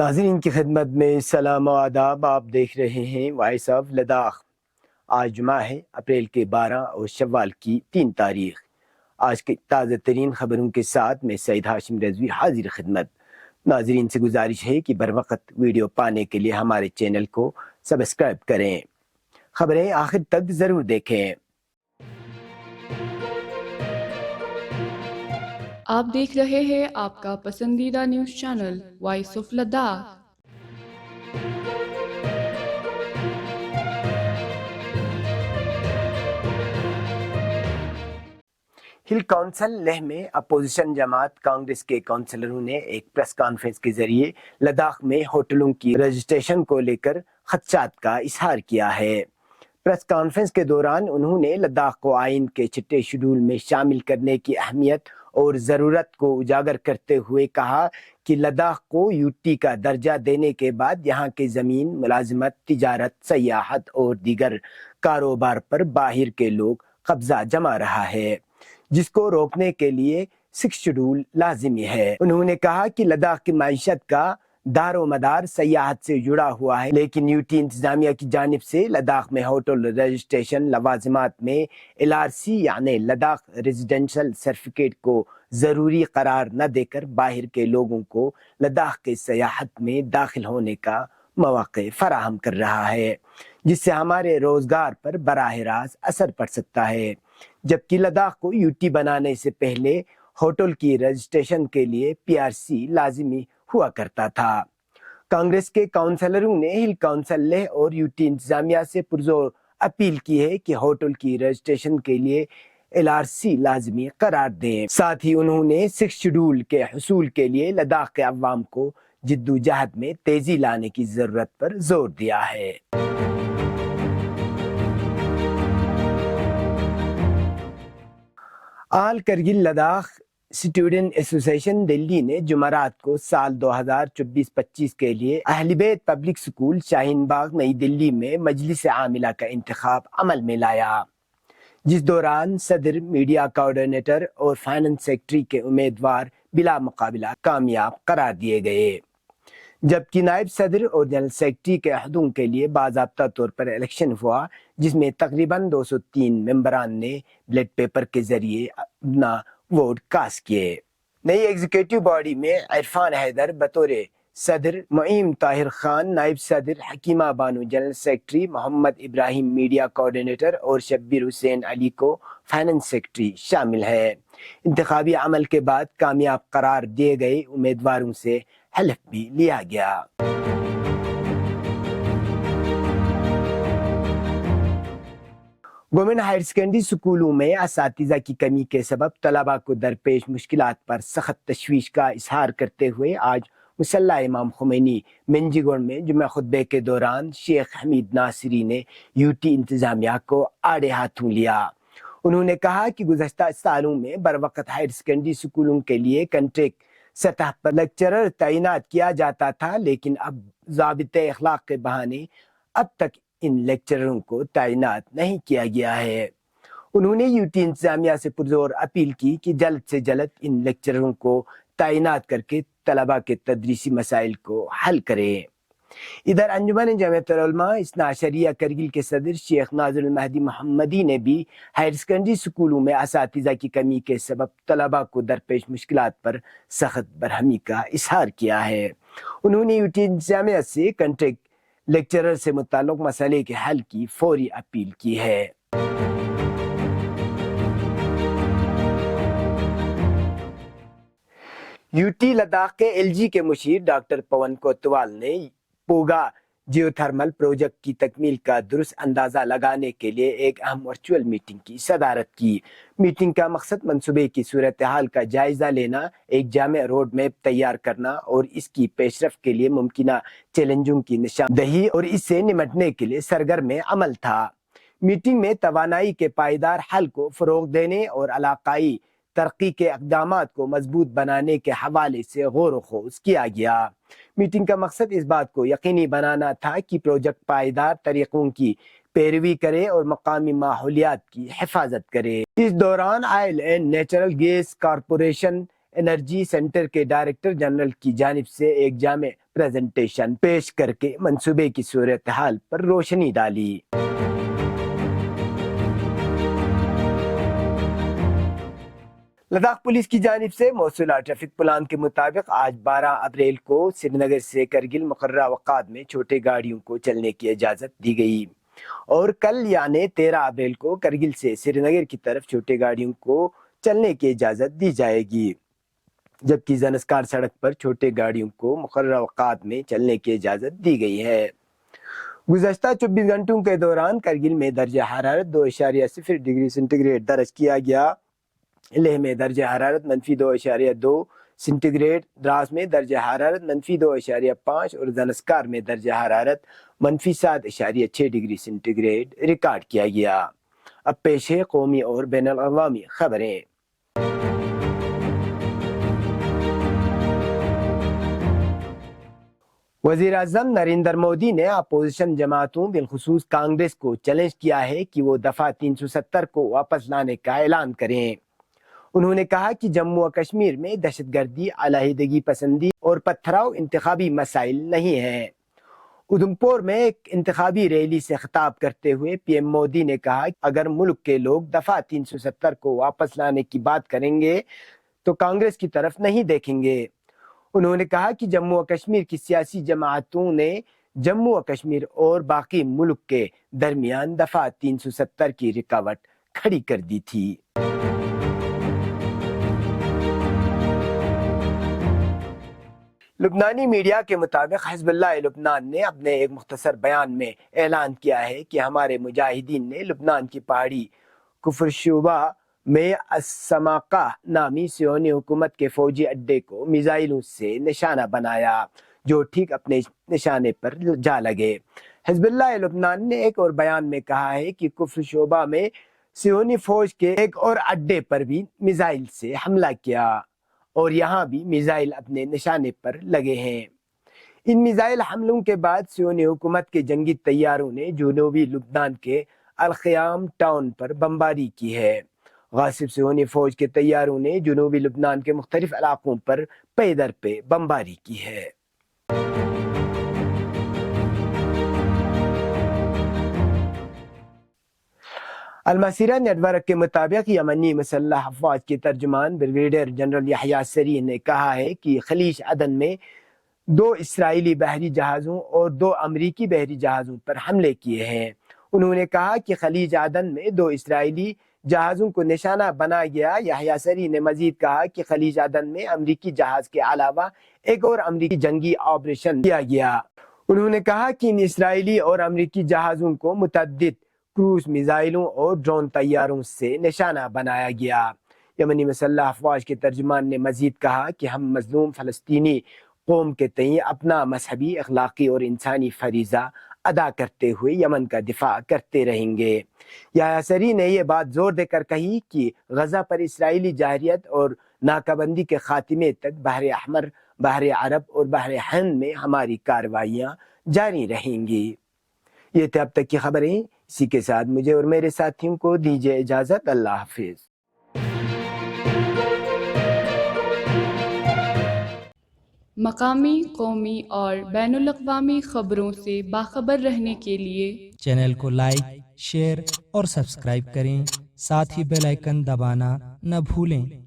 ناظرین کی خدمت میں سلام و آداب. آپ دیکھ رہے ہیں وائس آف لداخ. آج جمعہ ہے، اپریل کے 12 اور شوال کی 3 تاریخ. آج کی تازہ ترین خبروں کے ساتھ میں سعید ہاشم رضوی حاضر خدمت. ناظرین سے گزارش ہے کہ بر وقت ویڈیو پانے کے لیے ہمارے چینل کو سبسکرائب کریں. خبریں آخر تک ضرور دیکھیں. آپ دیکھ رہے ہیں آپ کا پسندیدہ news channel voice of Ladakh. Hill council Leh میں اپوزیشن جماعت کانگریس کے کونسلروں نے ایک پریس کانفرنس کے ذریعے لداخ میں ہوٹلوں کی رجسٹریشن کو لے کر خدشات کا اظہار کیا ہے. پریس کانفرنس کے دوران انہوں نے لداخ کو آئین کے چھٹے شیڈول میں شامل کرنے کی اہمیت اور ضرورت کو اجاگر کرتے ہوئے کہا کہ لداخ کو یوٹی کا درجہ دینے کے بعد یہاں کے زمین، ملازمت، تجارت، سیاحت اور دیگر کاروبار پر باہر کے لوگ قبضہ جما رہا ہے، جس کو روکنے کے لیے 6 شیڈول لازمی ہے. انہوں نے کہا کہ لداخ کی معیشت کا دار و مدار سیاحت سے جڑا ہوا ہے، لیکن یوٹی انتظامیہ کی جانب سے لداخ میں ہوٹل رجسٹریشن لوازمات میں LRC یعنی لداخ ریزیڈنشل سرٹیفکیٹ کو ضروری قرار نہ دے کر باہر کے لوگوں کو لداخ کے سیاحت میں داخل ہونے کا مواقع فراہم کر رہا ہے، جس سے ہمارے روزگار پر براہ راست اثر پڑ سکتا ہے. جبکہ لداخ کو یوٹی بنانے سے پہلے ہوٹل کی رجسٹریشن کے لیے PRC لازمی ہوا کرتا تھا. کانگریس کے کونسلروں نے ہل کونسل لیہ اور یوٹی انتظامیہ سے پرزور اپیل کی ہے کہ ہوٹل کی رجسٹریشن کے لیے LRC لازمی قرار دیں. ساتھ ہی انہوں نے 6 شیڈول کے حصول کے لیے لداخ کے عوام کو جدوجہد میں تیزی لانے کی ضرورت پر زور دیا ہے. آل کرگل لداخ اسٹوڈنٹ ایسوسیشن دلی نے جمعرات کو سال 2024-25 کے لیے اہل بیت پبلک اسکول شاہین باغ نئی دلی میں مجلس عاملہ کا انتخاب عمل میں لایا، جس دوران صدر، میڈیا کوآرڈینیٹر اور فائنانس سیکرٹری کے امیدوار بلا مقابلہ کامیاب قرار دیے گئے، جبکہ نائب صدر اور جنرل سیکرٹری کے عہدوں کے لیے باضابطہ طور پر الیکشن ہوا، جس میں تقریباً 203 ممبران نے بیلٹ پیپر کے ذریعے اپنا ووٹ کاسٹ کیے. نئی ایگزیکٹو باڈی میں عرفان حیدر بطور صدر، معیم طاہر خان نائب صدر، حکیمہ بانو جنرل سیکرٹری، محمد ابراہیم میڈیا کوآرڈینیٹر اور شبیر حسین علی کو فائنانس سیکرٹری شامل ہے. انتخابی عمل کے بعد کامیاب قرار دیے گئے امیدواروں سے حلف بھی لیا گیا. گورنمنٹ ہائر سیکنڈری اسکولوں میں اساتذہ کی کمی کے سبب طلباء کو درپیش مشکلات پر سخت تشویش کا اظہار کرتے ہوئے آج مسلح امام خمینی منجی گڑھ میں جمعہ خطبے کے دوران شیخ حمید ناصری نے یوٹی انتظامیہ کو آڑے ہاتھوں لیا. انہوں نے کہا کہ گزشتہ سالوں میں بروقت ہائر سیکنڈری اسکولوں کے لیے کنٹریکٹ سطح پر لیکچرر تعینات کیا جاتا تھا، لیکن اب ضابطۂ اخلاق کے بہانے اب تک ان لیکچرروں کو تعینات نہیں کیا گیا ہے. انہوں نے یوٹی انتظامیہ سے پرزور اپیل کی کہ جلد سے جلد ان لیکچرروں کو تعینات کر کے طلباء کے تدریسی مسائل کو حل کرے. ادھر انجمن جمعیت العلماء اثنا عشریہ کرگل کے صدر شیخ ناظر المہدی محمدی نے بھی ہائر سیکنڈری اسکولوں میں اساتذہ کی کمی کے سبب طلباء کو درپیش مشکلات پر سخت برہمی کا اظہار کیا ہے. انہوں نے یوٹی انتظامیہ سے کنٹریکٹ لیکچرر سے متعلق مسئلے کے حل کی فوری اپیل کی ہے. یوٹی لداخ کے LG کے مشیر ڈاکٹر پون کوتوال نے پوگا جیو تھرمل پروجیکٹ کی تکمیل کا درست اندازہ لگانے کے لیے ایک اہم ورچوئل میٹنگ کی صدارت کی. میٹنگ کا مقصد منصوبے کی صورتحال کا جائزہ لینا، ایک جامع روڈ میپ تیار کرنا اور اس کی پیش رفت کے لیے ممکنہ چیلنجوں کی نشاندہی اور اس سے نمٹنے کے لیے سرگرم عمل تھا. میٹنگ میں توانائی کے پائیدار حل کو فروغ دینے اور علاقائی ترقی کے اقدامات کو مضبوط بنانے کے حوالے سے غور و خوض کیا گیا. میٹنگ کا مقصد اس بات کو یقینی بنانا تھا کہ پروجیکٹ پائیدار طریقوں کی پیروی کرے اور مقامی ماحولیات کی حفاظت کرے. اس دوران oil and natural gas corporation energy centre کے ڈائریکٹر جنرل کی جانب سے ایک جامع پریزنٹیشن پیش کر کے منصوبے کی صورتحال پر روشنی ڈالی۔ لداخ پولیس کی جانب سے موصولہ ٹریفک پلان کے مطابق آج 12 اپریل کو سری نگر سے کرگل مقررہ اوقات میں چھوٹے گاڑیوں کو چلنے کی اجازت دی گئی، اور کل یعنی 13 اپریل کو کرگل سے سری نگر کی طرف چھوٹے گاڑیوں کو چلنے کی اجازت دی جائے گی، جبکہ زنسکار سڑک پر چھوٹے گاڑیوں کو مقررہ اوقات میں چلنے کی اجازت دی گئی ہے۔ گزشتہ 24 گھنٹوں کے دوران کرگل میں درجہ حرارت 2.0 ڈگری سینٹی گریڈ درج کیا گیا، لیہ میں درجہ حرارت -2.2 سینٹی گریڈ، دراس میں درجہ حرارت -2.5 اور زنسکار میں درجہ حرارت -7.6 ڈگری سینٹی گریڈ ریکارڈ کیا گیا۔ اب پیش ہے قومی اور بین الاقوامی خبریں۔ وزیر اعظم نریندر مودی نے اپوزیشن جماعتوں بالخصوص کانگریس کو چیلنج کیا ہے کہ وہ دفعہ 370 کو واپس لانے کا اعلان کریں۔ انہوں نے کہا کہ جموں و کشمیر میں دہشت گردی، علیحدگی پسندی اور پتھراؤ انتخابی مسائل نہیں ہیں۔ ادھمپور میں ایک انتخابی ریلی سے خطاب کرتے ہوئے پی ایم مودی نے کہا کہ اگر ملک کے لوگ دفعہ 370 کو واپس لانے کی بات کریں گے تو کانگریس کی طرف نہیں دیکھیں گے۔ انہوں نے کہا کہ جموں و کشمیر کی سیاسی جماعتوں نے جموں و کشمیر اور باقی ملک کے درمیان دفعہ 370 کی رکاوٹ کھڑی کر دی تھی۔ لبنانی میڈیا کے مطابق حزب اللہ لبنان نے اپنے ایک مختصر بیان میں اعلان کیا ہے کہ ہمارے مجاہدین نے لبنان کی پہاڑی کفر شعبہ میں السماقہ نامی صہیونی حکومت کے فوجی اڈے کو میزائلوں سے نشانہ بنایا جو ٹھیک اپنے نشانے پر جا لگے۔ حزب اللہ لبنان نے ایک اور بیان میں کہا ہے کہ کفر شعبہ میں صہیونی فوج کے ایک اور اڈے پر بھی میزائل سے حملہ کیا اور یہاں بھی میزائل اپنے نشانے پر لگے ہیں۔ ان میزائل حملوں کے بعد صہیونی حکومت کے جنگی طیاروں نے جنوبی لبنان کے الخیام ٹاؤن پر بمباری کی ہے۔ غاصب صہیونی فوج کے طیاروں نے جنوبی لبنان کے مختلف علاقوں پر پے در پہ بمباری کی ہے۔ المسیرہ نیٹ ورک کے مطابق یمنی مسلح افواج کے ترجمان بریگیڈیئر جنرل یحییٰ سریح نے کہا ہے کہ خلیج عدن میں 2 اسرائیلی بحری جہازوں اور 2 امریکی بحری جہازوں پر حملے کیے ہیں۔ انہوں نے کہا کہ خلیج عدن میں 2 اسرائیلی جہازوں کو نشانہ بنا گیا۔ یحییٰ سریح نے مزید کہا کہ خلیج عدن میں امریکی جہاز کے علاوہ ایک اور امریکی جنگی آپریشن کیا گیا۔ انہوں نے کہا کہ ان اسرائیلی اور امریکی جہازوں کو متعدد کروز میزائلوں اور ڈرون طیاروں سے نشانہ بنایا گیا۔ یمنی مسلح افواج کے ترجمان نے مزید کہا کہ ہم مظلوم فلسطینی قوم کے تئیں اپنا مذہبی، اخلاقی اور انسانی فریضہ ادا کرتے ہوئے یمن کا دفاع کرتے رہیں گے۔ یحییٰ سریح نے یہ بات زور دے کر کہی کہ غزہ پر اسرائیلی جارحیت اور ناکہ بندی کے خاتمے تک بحر احمر، بحر عرب اور بحر ہند میں ہماری کارروائیاں جاری رہیں گی۔ یہ تھے اب تک کی خبریں۔ اسی کے ساتھ مجھے اور میرے ساتھیوں کو دیجیے اجازت۔ اللہ حافظ۔ مقامی، قومی اور بین الاقوامی خبروں سے باخبر رہنے کے لیے چینل کو لائک، شیئر اور سبسکرائب کریں، ساتھ ہی بیل آئیکن دبانا نہ بھولیں۔